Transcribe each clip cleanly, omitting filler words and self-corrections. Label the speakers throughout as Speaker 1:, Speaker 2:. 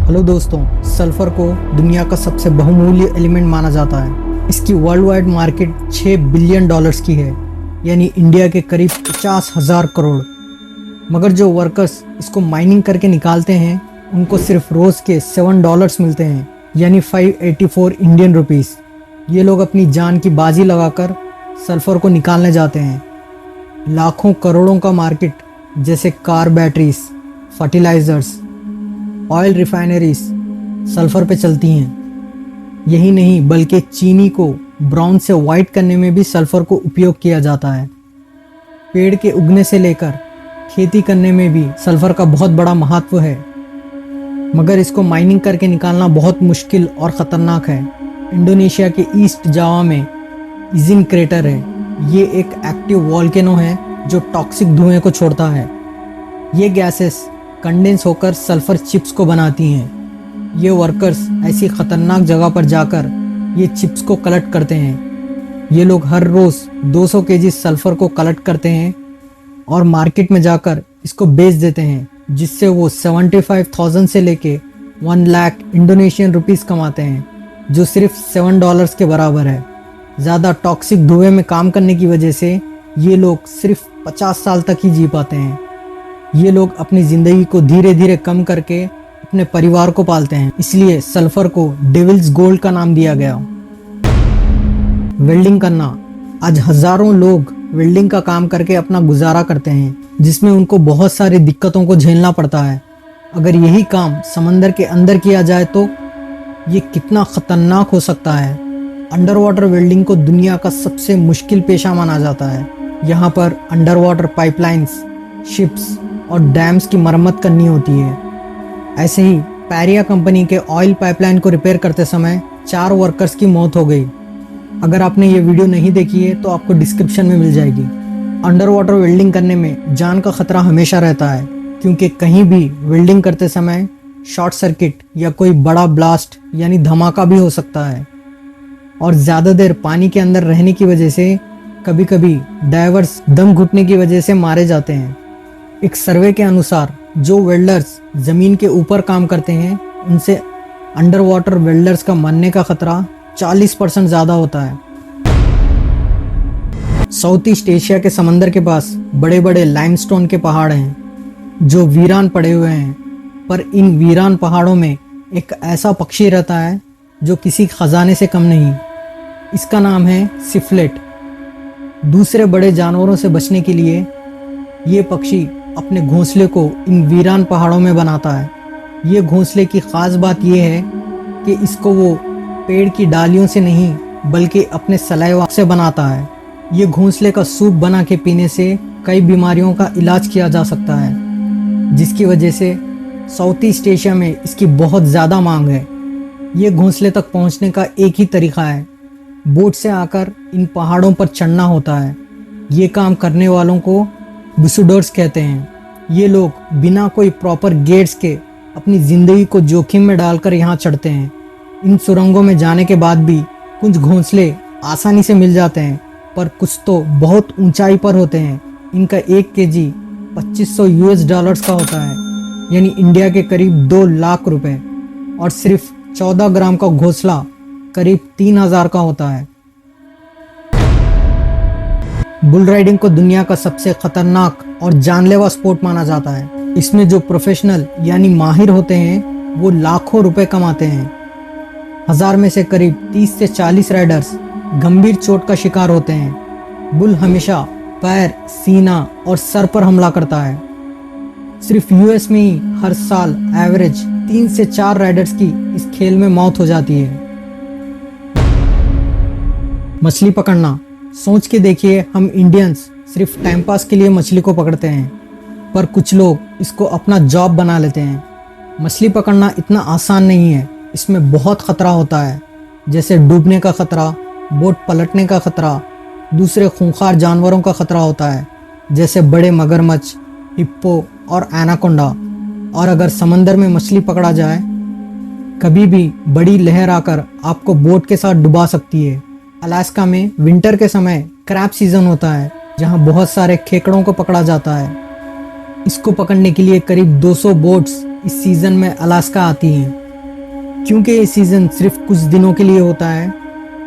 Speaker 1: Hello दोस्तों, sulphur को दुनिया का सबसे बहुमूल्य एलिमेंट माना जाता है। इसकी world wide market 6 billion dollars की है, यानी इंडिया के करीब 50,000 करोड़। मगर जो वर्कर्स इसको माइनिंग करके निकालते हैं उनको सिर्फ रोज़ के $7 मिलते हैं, यानी 584 इंडियन रुपीस। ये लोग अपनी जान की बाजी लगाकर सल्फर को निकालने जाते हैं। लाखों करोड़ों का मार्केट जैसे car batteries, fertilisers, oil refineries sulphur पे चलती हैं। यही नहीं बल्कि चीनी को ब्राउन से वाइट करने में भी सल्फर को उपयोग किया जाता है। पेड़ के उगने से लेकर खेती करने में भी सल्फर का बहुत बड़ा महत्व है, मगर इसको माइनिंग करके निकालना बहुत मुश्किल और ख़तरनाक है। इंडोनेशिया के ईस्ट जावा में इजिन क्रेटर है। ये एक एक्टिव वॉल्केनो है जो टॉक्सिक धुएं को छोड़ता है। ये गैसेस कंडेंस होकर सल्फर चिप्स को बनाती हैं। ये वर्कर्स ऐसी ख़तरनाक जगह पर जाकर ये चिप्स को कलेक्ट करते हैं। ये लोग हर रोज़ 200 केजी सल्फर को कलेक्ट करते हैं और मार्केट में जाकर इसको बेच देते हैं, जिससे वो 75,000 से लेके 1 लाख इंडोनेशियन रुपीस कमाते हैं, जो सिर्फ $7 के बराबर है। ज़्यादा टॉक्सिक धुएं में काम करने की वजह से ये लोग सिर्फ 50 साल तक ही जी पाते हैं। ये लोग अपनी ज़िंदगी को धीरे धीरे कम करके अपने परिवार को पालते हैं, इसलिए सल्फर को डेविल्स गोल्ड का नाम दिया गया। वेल्डिंग करना, आज हज़ारों लोग वेल्डिंग का काम करके अपना गुजारा करते हैं, जिसमें उनको बहुत सारी दिक्कतों को झेलना पड़ता है। अगर यही काम समंदर के अंदर किया जाए तो ये कितना ख़तरनाक हो सकता है। अंडर वाटर वेल्डिंग को दुनिया का सबसे मुश्किल पेशा माना जाता है। यहाँ पर अंडर वाटर पाइपलाइंस, शिप्स और डैम्स की मरम्मत करनी होती है। ऐसे ही पैरिया कंपनी के ऑयल पाइपलाइन को रिपेयर करते समय 4 वर्कर्स की मौत हो गई। अगर आपने ये वीडियो नहीं देखी है तो आपको डिस्क्रिप्शन में मिल जाएगी। अंडर वाटर वेल्डिंग करने में जान का खतरा हमेशा रहता है, क्योंकि कहीं भी वेल्डिंग करते समय शॉर्ट सर्किट या कोई बड़ा ब्लास्ट यानी धमाका भी हो सकता है। और ज़्यादा देर पानी के अंदर रहने की वजह से कभी कभी डाइवर्स दम घुटने की वजह से मारे जाते हैं। एक सर्वे के अनुसार जो वेल्डर्स ज़मीन के ऊपर काम करते हैं उनसे अंडर वाटर वेल्डर्स का मरने का खतरा 40% ज़्यादा होता है। साउथ ईस्ट एशिया के समंदर के पास बड़े बड़े लाइमस्टोन के पहाड़ हैं जो वीरान पड़े हुए हैं, पर इन वीरान पहाड़ों में एक ऐसा पक्षी रहता है जो किसी खजाने से कम नहीं। इसका नाम है सिफलेट। दूसरे बड़े जानवरों से बचने के लिए ये पक्षी अपने घोंसले को इन वीरान पहाड़ों में बनाता है। ये घोंसले की ख़ास बात यह है कि इसको वो पेड़ की डालियों से नहीं बल्कि अपने सलाइवा से बनाता है। ये घोंसले का सूप बना के पीने से कई बीमारियों का इलाज किया जा सकता है, जिसकी वजह से साउथ ईस्ट एशिया में इसकी बहुत ज़्यादा मांग है। ये घोंसले तक पहुंचने का एक ही तरीका है, बोट से आकर इन पहाड़ों पर चढ़ना होता है। ये काम करने वालों को बुशडर्स कहते हैं। ये लोग बिना कोई प्रॉपर गेट्स के अपनी ज़िंदगी को जोखिम में डालकर यहाँ चढ़ते हैं। इन सुरंगों में जाने के बाद भी कुछ घोंसले आसानी से मिल जाते हैं, पर कुछ तो बहुत ऊंचाई पर होते हैं। इनका 1 केजी $2500 का होता है, यानी इंडिया के करीब 2 लाख रुपए। और सिर्फ 14 ग्राम का घोंसला करीब 3000 का होता है। बुल राइडिंग को दुनिया का सबसे खतरनाक और जानलेवा स्पोर्ट माना जाता है। इसमें जो प्रोफेशनल यानी माहिर होते हैं वो लाखों रुपए कमाते हैं। 1000 में से करीब 30 से 40 राइडर्स गंभीर चोट का शिकार होते हैं। बुल हमेशा पैर, सीना और सर पर हमला करता है। सिर्फ यूएस में ही हर साल एवरेज 3 से 4 राइडर्स की इस खेल में मौत हो जाती है। मछली पकड़ना, सोच के देखिए, हम इंडियंस सिर्फ टाइम पास के लिए मछली को पकड़ते हैं, पर कुछ लोग इसको अपना जॉब बना लेते हैं। मछली पकड़ना इतना आसान नहीं है, इसमें बहुत ख़तरा होता है, जैसे डूबने का ख़तरा, बोट पलटने का ख़तरा, दूसरे खूंखार जानवरों का ख़तरा होता है, जैसे बड़े मगरमच्छ, हिप्पो और एनाकोंडा। और अगर समंदर में मछली पकड़ा जाए, कभी भी बड़ी लहर आकर आपको बोट के साथ डुबा सकती है। अलास्का में विंटर के समय क्रैब सीजन होता है, जहां बहुत सारे खेकड़ों को पकड़ा जाता है। इसको पकड़ने के लिए करीब 200 बोट्स इस सीज़न में अलास्का आती हैं। क्योंकि ये सीज़न सिर्फ कुछ दिनों के लिए होता है,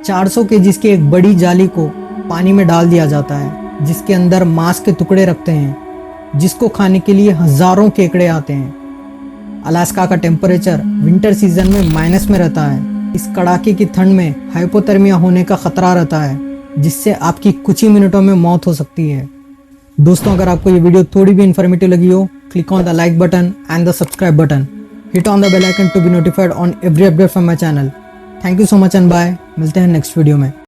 Speaker 1: 400 केजीज की एक बड़ी जाली को पानी में डाल दिया जाता है, जिसके अंदर मांस के टुकड़े रखते हैं, जिसको खाने के लिए हज़ारों केकड़े आते हैं। अलास्का का टेम्परेचर विंटर सीजन में माइनस में रहता है। इस कड़ाके की ठंड में हाइपोथर्मिया होने का खतरा रहता है, जिससे आपकी कुछ ही मिनटों में मौत हो सकती है। दोस्तों, अगर आपको ये वीडियो थोड़ी भी इन्फॉर्मेटिव लगी हो, click on the like button and the subscribe button. Hit on the bell icon to be notified on every update from my channel. Thank you so much and bye. मिलते हैं next video में।